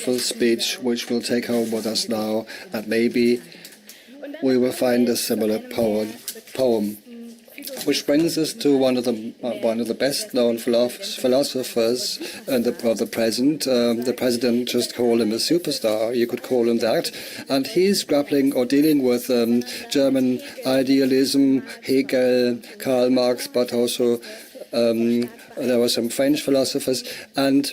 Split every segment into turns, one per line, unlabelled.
wonderful speech which we'll take home with us now, and maybe we will find a similar poem. Which brings us to one of the best-known philosophers of the present. The president just called him a superstar. You could call him that. And he's grappling or dealing with German idealism, Hegel, Karl Marx, but also there were some French philosophers. And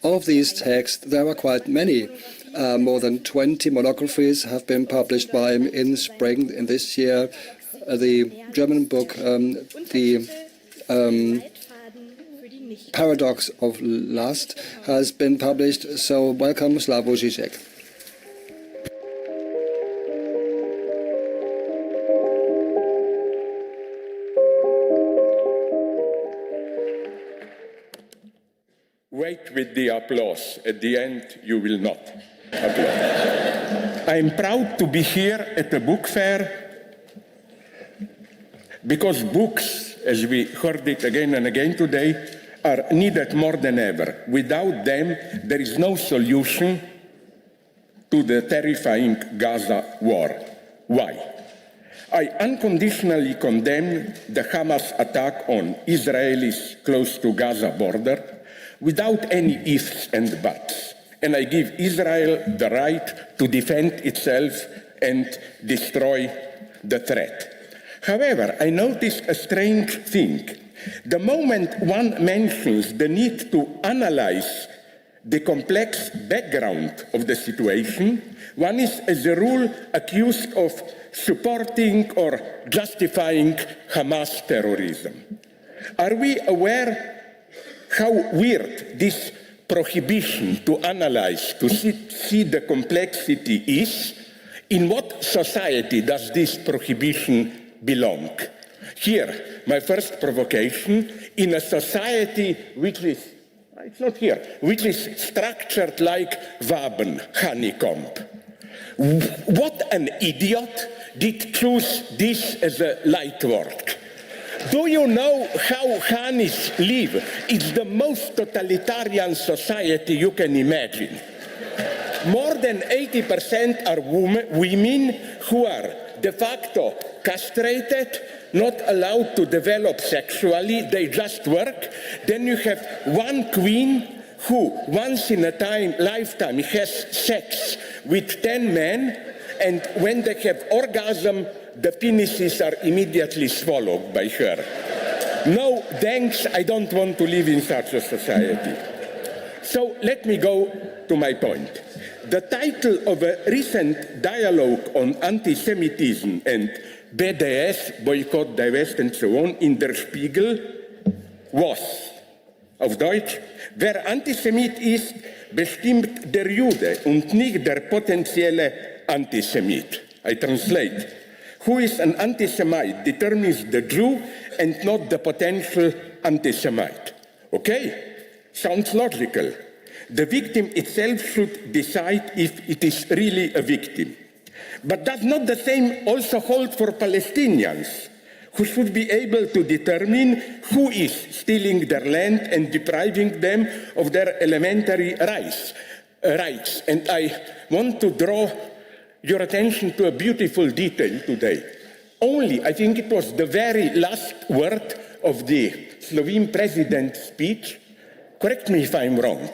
of these texts, there are quite many. More than 20 monographies have been published by him in spring in this year. The German book, The Paradox of Lust, has been published. So welcome, Slavoj Zizek.
Wait with the applause. At the end, you will not applaud. I am proud to be here at the book fair because books, as we heard it again and again today, are needed more than ever. Without them, there is no solution to the terrifying Gaza war. Why? I unconditionally condemn the Hamas attack on Israelis close to Gaza border without any ifs and buts. And I give Israel the right to defend itself and destroy the threat. However, I noticed a strange thing. The moment one mentions the need to analyze the complex background of the situation, one is, as a rule, accused of supporting or justifying Hamas terrorism. Are we aware how weird this prohibition to analyze, to see the complexity is? In what society does this prohibition belong? Here, my first provocation, in a society which is, it's not here, which is structured like Waben, honeycomb. What an idiot did choose this as a light word. Do you know how Hanis live? It's the most totalitarian society you can imagine. More than 80% are women who are de facto castrated, not allowed to develop sexually, they just work. Then you have one queen who once in a lifetime has sex with 10 men, and when they have orgasm, the penises are immediately swallowed by her. No, thanks, I don't want to live in such a society. So let me go to my point. The title of a recent dialogue on anti-Semitism and BDS, Boycott, Divest, and so on, in Der Spiegel was, auf Deutsch, wer Antisemit ist, bestimmt der Jude und nicht der potenzielle Antisemit. I translate. Who is an anti-Semite determines the Jew and not the potential anti-Semite. Okay, sounds logical. The victim itself should decide if it is really a victim. But does not the same also hold for Palestinians, who should be able to determine who is stealing their land and depriving them of their elementary rights? And I want to draw your attention to a beautiful detail today. Only, I think it was the very last word of the Slovene president's speech, correct me if I'm wrong,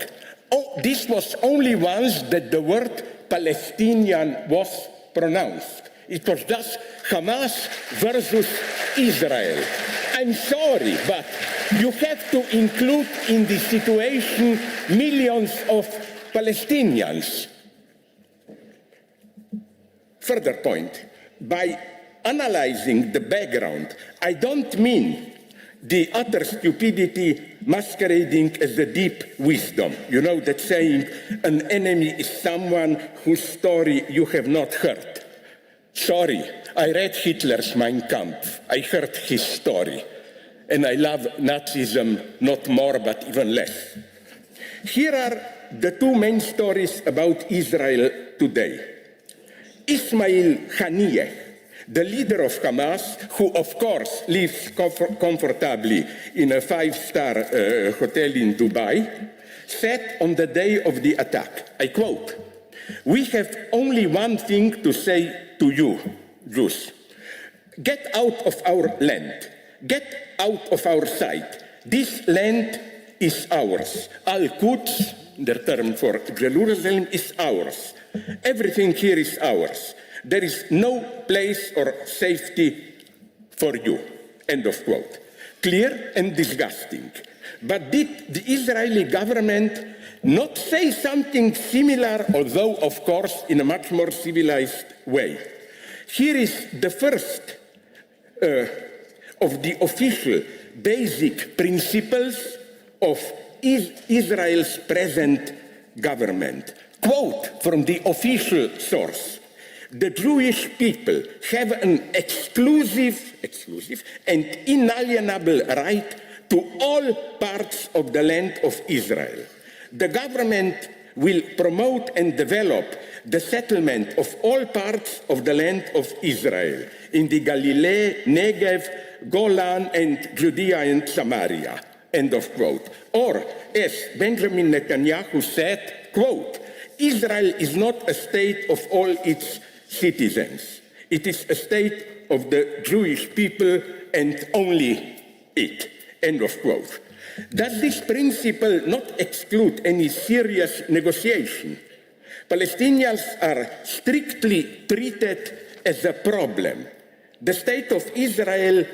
this was only once that the word Palestinian was pronounced. It was just Hamas versus Israel. I'm sorry, but you have to include in this situation millions of Palestinians. Further point, by analyzing the background, I don't mean the utter stupidity masquerading as a deep wisdom. You know that saying, an enemy is someone whose story you have not heard. Sorry, I read Hitler's Mein Kampf. I heard his story. And I love Nazism not more, but even less. Here are the two main stories about Israel today. Ismail Haniyeh, the leader of Hamas, who of course lives comfortably in a 5-star hotel in Dubai, said on the day of the attack, I quote, "We have only one thing to say to you, Jews. Get out of our land. Get out of our sight. This land is ours. Al-Quds, the term for Jerusalem, is ours. Everything here is ours. There is no place or safety for you." End of quote. Clear and disgusting. But did the Israeli government not say something similar, although, of course, in a much more civilized way? Here is the first of the official basic principles of Israel's present government. Quote from the official source: "The Jewish people have an exclusive and inalienable right to all parts of the land of Israel. The government will promote and develop the settlement of all parts of the land of Israel in the Galilee, Negev, Golan, and Judea and Samaria." End of quote. Or, as Benjamin Netanyahu said, quote, "Israel is not a state of all its citizens. It is a state of the Jewish people and only it." End of quote. Does this principle not exclude any serious negotiation? Palestinians are strictly treated as a problem. The state of Israel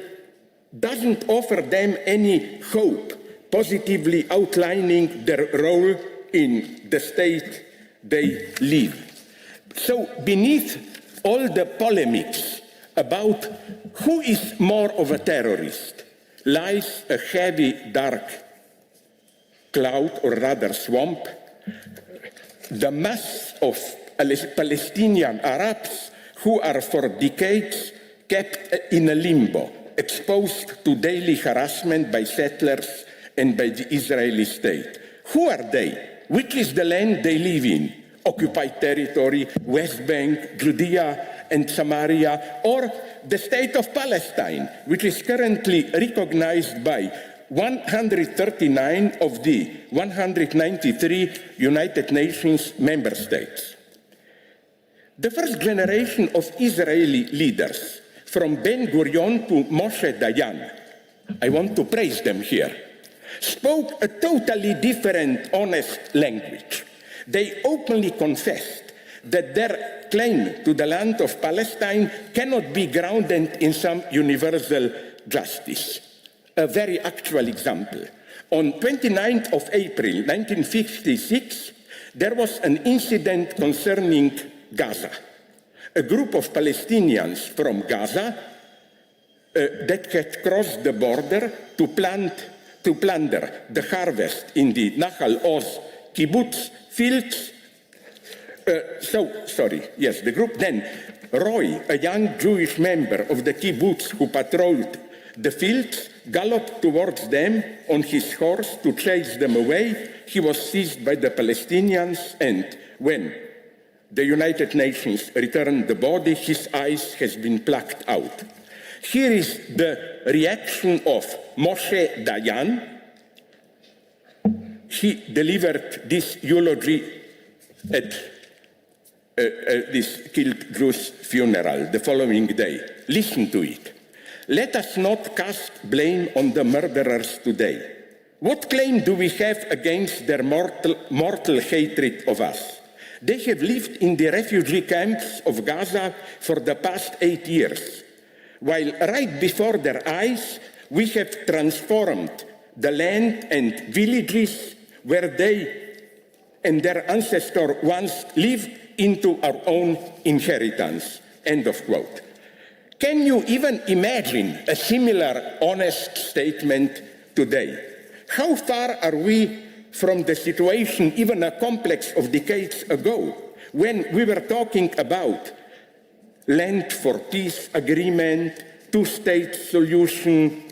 doesn't offer them any hope, positively outlining their role in the state they live. So beneath all the polemics about who is more of a terrorist lies a heavy, dark cloud, or rather swamp. The mass of Palestinian Arabs who are for decades kept in a limbo, exposed to daily harassment by settlers and by the Israeli state. Who are they? Which is the land they live in? Occupied territory, West Bank, Judea and Samaria, or the state of Palestine, which is currently recognized by 139 of the 193 United Nations member states. The first generation of Israeli leaders, from Ben-Gurion to Moshe Dayan, I want to praise them here, spoke a totally different, honest language. They openly confessed that their claim to the land of Palestine cannot be grounded in some universal justice. A very actual example. On 29th of April 1956, there was an incident concerning Gaza. A group of Palestinians from Gaza that had crossed the border to plunder the harvest in the Nahal Oz kibbutz fields. The group then, Roy, a young Jewish member of the kibbutz who patrolled the fields, galloped towards them on his horse to chase them away. He was seized by the Palestinians, and when the United Nations returned the body, his eyes has been plucked out. Here is the reaction of Moshe Dayan. He delivered this eulogy at this killed Jew's funeral the following day. Listen to it. "Let us not cast blame on the murderers today. What claim do we have against their mortal hatred of us? They have lived in the refugee camps of Gaza for the past 8 years, while right before their eyes we have transformed the land and villages where they and their ancestors once lived into our own inheritance." End of quote. Can you even imagine a similar honest statement today? How far are we from the situation, even a complex of decades ago, when we were talking about land for peace agreement, two-state solution,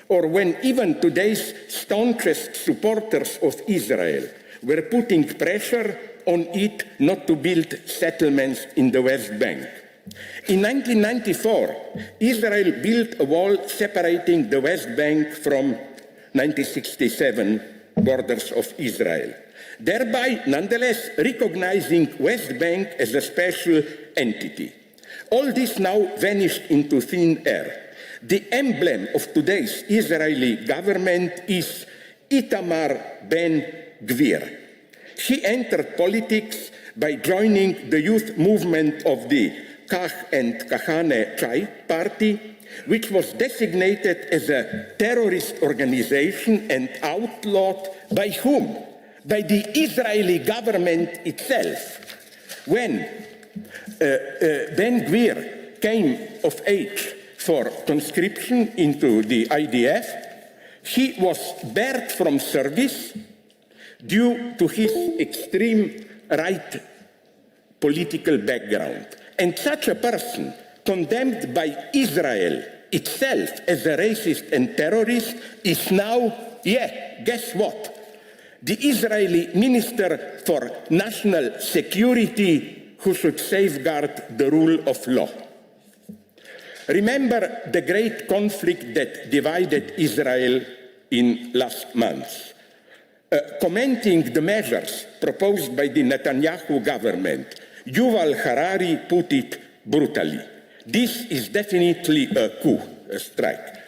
or when even today's staunchest supporters of Israel were putting pressure on it not to build settlements in the West Bank? In 1994, Israel built a wall separating the West Bank from 1967 borders of Israel. thereby nonetheless recognizing West Bank as a special entity. All this now vanished into thin air. The emblem of today's Israeli government is Itamar Ben-Gvir. He entered politics by joining the youth movement of the Kach and Kahane Chai party, which was designated as a terrorist organization and outlawed by whom? By the Israeli government itself. When Ben-Gvir came of age for conscription into the IDF, he was barred from service due to his extreme right political background. And such a person, condemned by Israel itself as a racist and terrorist, is now, guess what? The Israeli Minister for National Security, who should safeguard the rule of law. Remember the great conflict that divided Israel in last months. Commenting the measures proposed by the Netanyahu government, Yuval Harari put it brutally. This is definitely a coup, a strike.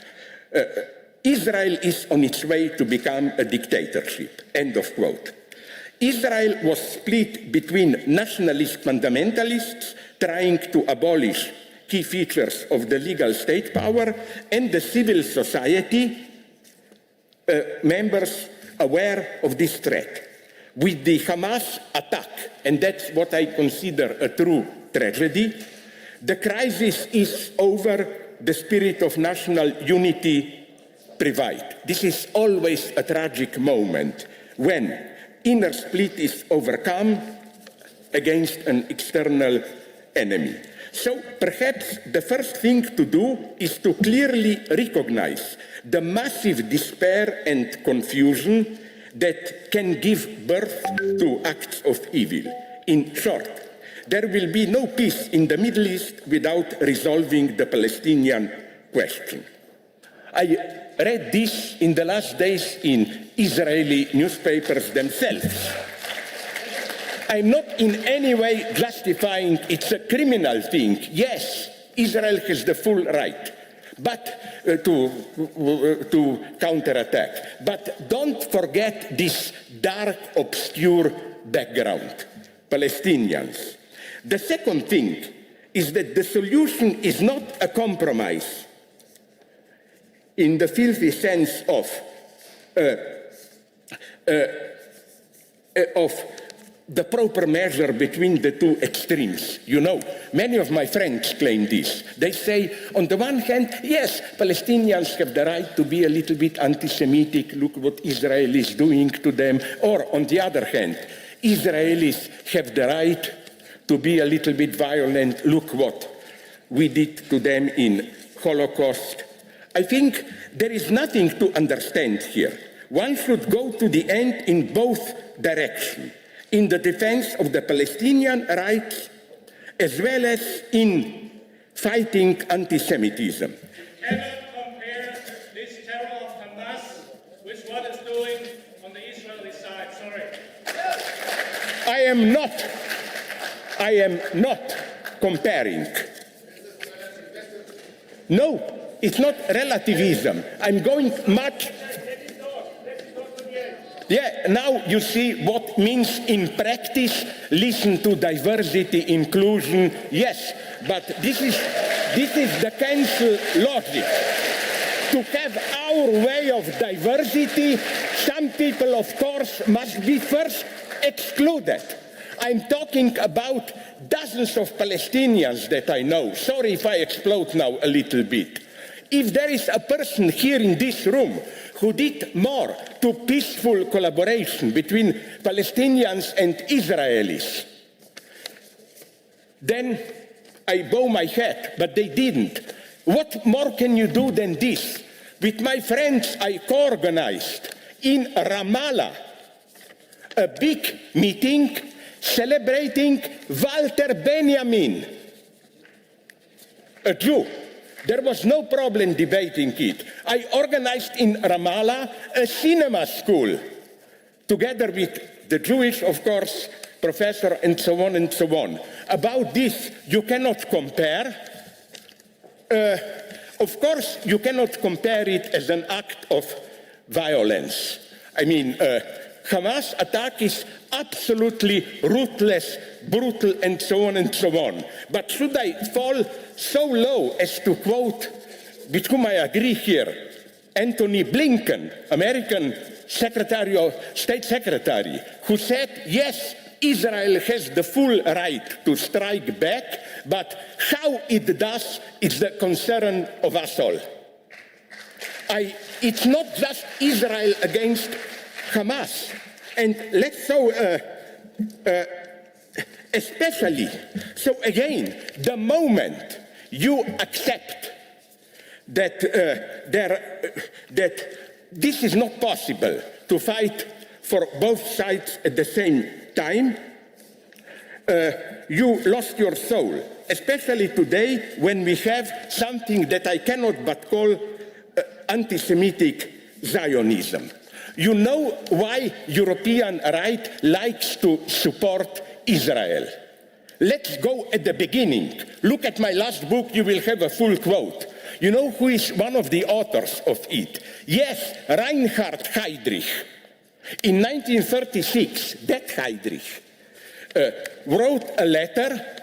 Israel is on its way to become a dictatorship, end of quote. Israel was split between nationalist fundamentalists trying to abolish key features of the legal state power and the civil society members aware of this threat. With the Hamas attack, and that's what I consider a true tragedy, the crisis is over, the spirit of national unity prevailed. This is always a tragic moment when inner split is overcome against an external enemy. So perhaps the first thing to do is to clearly recognize the massive despair and confusion that can give birth to acts of evil. In short, there will be no peace in the Middle East without resolving the Palestinian question. I read this in the last days in Israeli newspapers themselves. I'm not in any way justifying it's a criminal thing. Yes, Israel has the full right to counterattack. But don't forget this dark, obscure background, Palestinians. The second thing is that the solution is not a compromise in the filthy sense of the proper measure between the two extremes. You know, many of my friends claim this. They say, on the one hand, yes, Palestinians have the right to be a little bit anti-Semitic, look what Israel is doing to them. Or, on the other hand, Israelis have the right to be a little bit violent, look what we did to them in Holocaust. I think there is nothing to understand here. One should go to the end in both directions, in the defense of the Palestinian rights, as well as in fighting anti-Semitism.
Cannot compare this terror of Hamas with what it's doing on the Israeli side. Sorry.
I am not comparing. No, it's not relativism. I'm going much. Yeah, now you see what means in practice. Listen to diversity, inclusion. Yes, but this is the cancel logic. To have our way of diversity, some people, of course, must be first excluded. I'm talking about dozens of Palestinians that I know. Sorry if I explode now a little bit. If there is a person here in this room who did more to peaceful collaboration between Palestinians and Israelis, then I bow my head, but they didn't. What more can you do than this? With my friends, I co-organized in Ramallah a big meeting celebrating Walter Benjamin, a Jew. There was no problem debating it. I organized in Ramallah a cinema school together with the Jewish, of course, professor, and so on and so on. About this, you cannot compare. Of course, you cannot compare it as an act of violence. I mean, Hamas attack is absolutely ruthless, brutal, and so on and so on. But should I fall so low as to quote, with whom I agree here, Antony Blinken, American State Secretary, who said, yes, Israel has the full right to strike back, but how it does is the concern of us all. It's not just Israel against Hamas. And let's especially, so again, the moment you accept that this is not possible to fight for both sides at the same time, you lost your soul, especially today when we have something that I cannot but call anti-Semitic Zionism. You know why European right likes to support Israel. Let's go at the beginning. Look at my last book, you will have a full quote. You know who is one of the authors of it? Yes, Reinhard Heydrich. In 1936, that Heydrich wrote a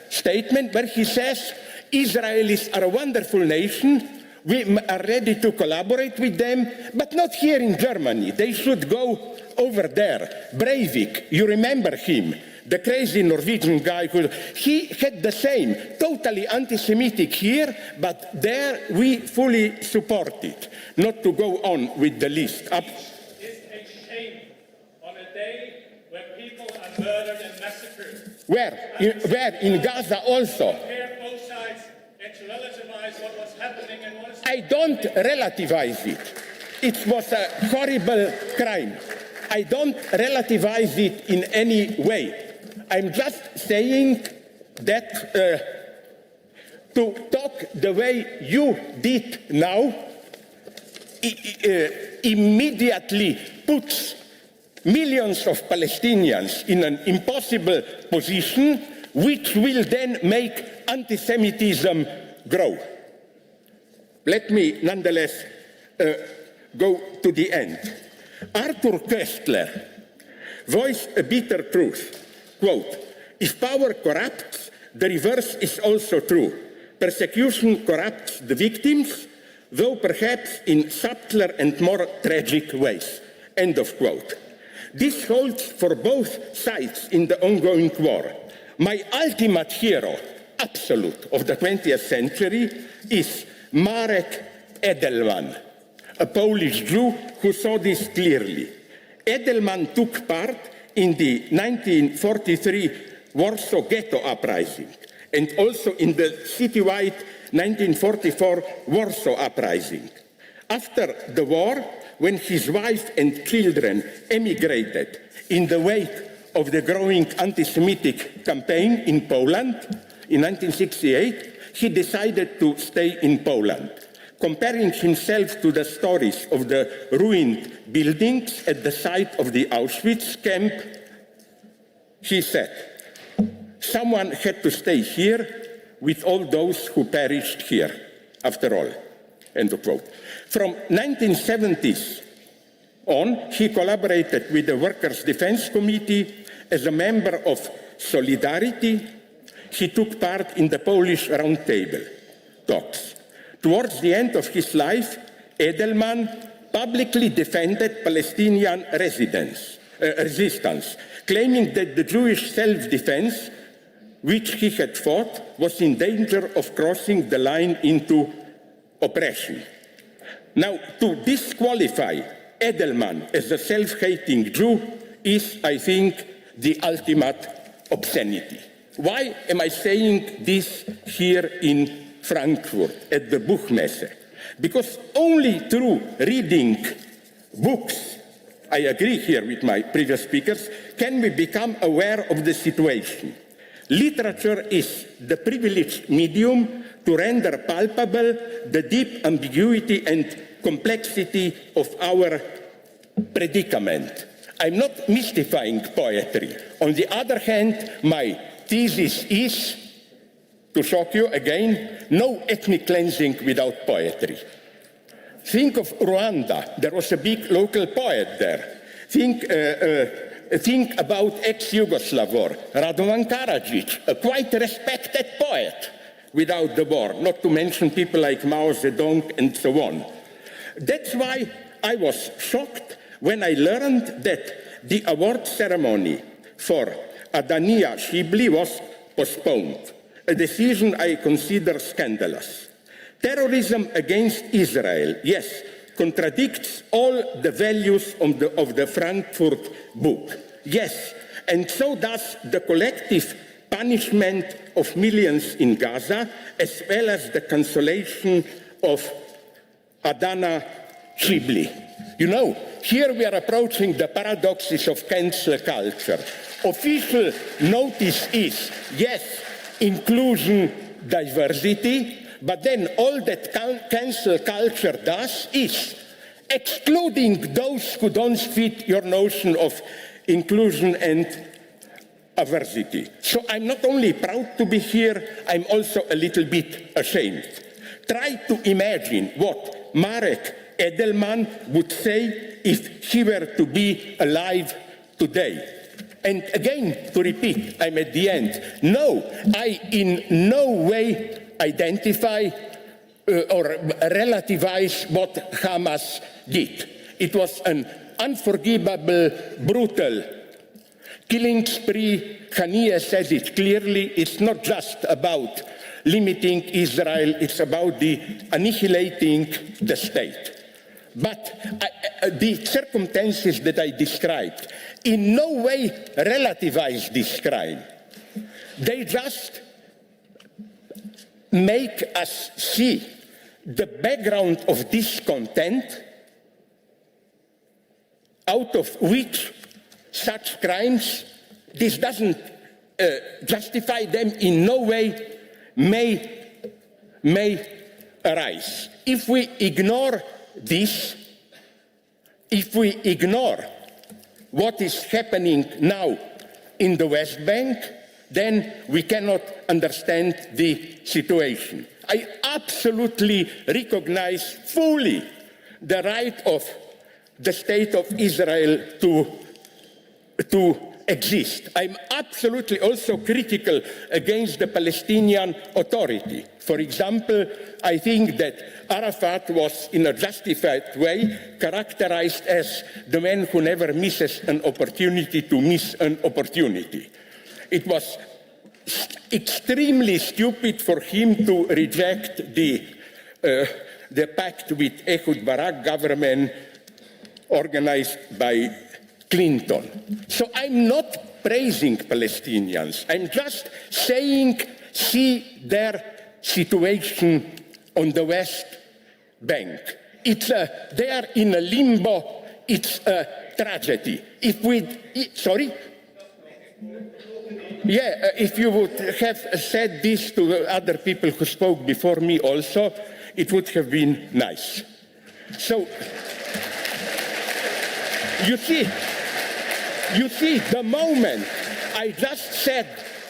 statement where he says, Israelis are a wonderful nation, we are ready to collaborate with them, but not here in Germany. They should go over there. Breivik, you remember him, the crazy Norwegian guy, he had the same, totally anti-Semitic here, but there we fully support it. Not to go on with the list.
It's a shame on a day where people are murdered and massacred.
Where? In Gaza also.
Compare both sides and to relativize what was happening and what is
I don't relativize it. It was a horrible crime. I don't relativize it in any way. I'm just saying that to talk the way you did now immediately puts millions of Palestinians in an impossible position, which will then make anti-Semitism grow. Let me nonetheless go to the end. Arthur Koestler voiced a bitter truth. Quote, if power corrupts, the reverse is also true. Persecution corrupts the victims, though perhaps in subtler and more tragic ways. End of quote. This holds for both sides in the ongoing war. My ultimate hero, absolute, of the 20th century is Marek Edelman, a Polish Jew who saw this clearly. Edelman took part in the 1943 Warsaw Ghetto Uprising and also in the citywide 1944 Warsaw Uprising. After the war, when his wife and children emigrated in the wake of the growing anti-Semitic campaign in Poland in 1968, he decided to stay in Poland. Comparing himself to the stories of the ruined buildings at the site of the Auschwitz camp, he said, someone had to stay here with all those who perished here, after all. End of quote. From 1970s on, he collaborated with the Workers' Defense Committee as a member of Solidarity. He took part in the Polish Roundtable talks. Towards the end of his life, Edelman publicly defended Palestinian resistance, claiming that the Jewish self-defense, which he had fought, was in danger of crossing the line into oppression. Now, to disqualify Edelman as a self-hating Jew is, I think, the ultimate obscenity. Why am I saying this here in Frankfurt at the buchmesse? Because only through reading books, I agree here with my previous speakers, can we become aware of the situation. Literature is the privileged medium to render palpable the deep ambiguity and complexity of our predicament. I'm not mystifying poetry. On the other hand, my thesis is, to shock you again, no ethnic cleansing without poetry. Think of Rwanda. There was a big local poet there. Think about ex-Yugoslav war. Radovan Karadzic, a quite respected poet without the war, not to mention people like Mao Zedong and so on. That's why I was shocked when I learned that the award ceremony for Adania Shibli was postponed, a decision I consider scandalous. Terrorism against Israel, yes, contradicts all the values of the Frankfurt book. Yes, and so does the collective punishment of millions in Gaza, as well as the cancellation of Adana Shibli. You know, here we are approaching the paradoxes of cancel culture. Official notice is, yes, inclusion, diversity, but then all that cancel culture does is excluding those who don't fit your notion of inclusion and diversity. So I'm not only proud to be here, I'm also a little bit ashamed. Try to imagine what Marek Edelman would say if he were to be alive today. And again, to repeat, I'm at the end. No, I in no way identify or relativize what Hamas did. It was an unforgivable, brutal killing spree. Haniyeh said it clearly. It's not just about limiting Israel, it's about the annihilating the state. But the circumstances that I described in no way relativize this crime. They just make us see the background of discontent out of which such crimes, this doesn't justify them in no way, may arise. If we ignore this, if we ignore what is happening now in the West Bank, then we cannot understand the situation. I absolutely recognize fully the right of the state of Israel to exist. I'm absolutely also critical against the Palestinian Authority. For example, I think that Arafat was, in a justified way, characterized as the man who never misses an opportunity to miss an opportunity. It was extremely stupid for him to reject the pact with Ehud Barak government organized by Clinton. So I'm not praising Palestinians. I'm just saying, see their situation on the West Bank. They are in a limbo. It's a tragedy. If you would have said this to other people who spoke before me also, it would have been nice. So, you see, the moment I just said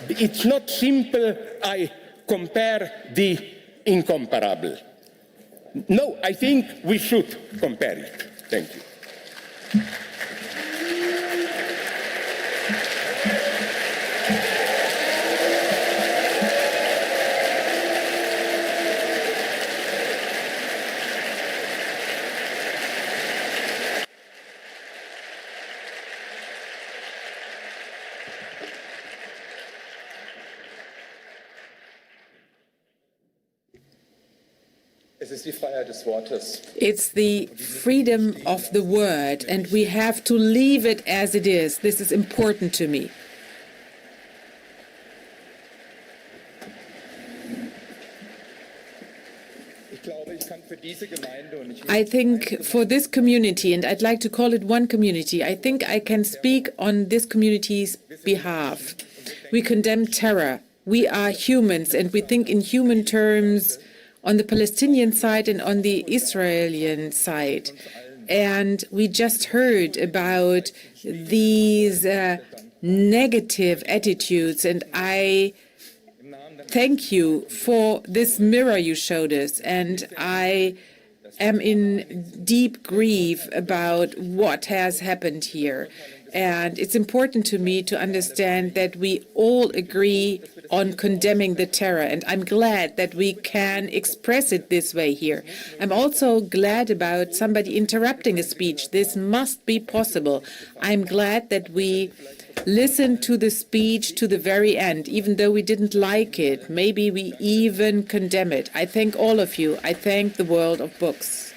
it's not simple, I compare the incomparable. No, I think we should compare it. Thank you.
It's the freedom of the word, and we have to leave it as it is. This is important to me. I think for this community, and I'd like to call it one community, I think I can speak on this community's behalf. We condemn terror. We are humans, and we think in human terms on the Palestinian side and on the Israeli side. And we just heard about these negative attitudes, and I thank you for this mirror you showed us, and I am in deep grief about what has happened here. And it's important to me to understand that we all agree on condemning the terror, and I'm glad that we can express it this way here. I'm also glad about somebody interrupting a speech. This must be possible. I'm glad that we listened to the speech to the very end, even though we didn't like it. Maybe we even condemn it. I thank all of you. I thank the world of books.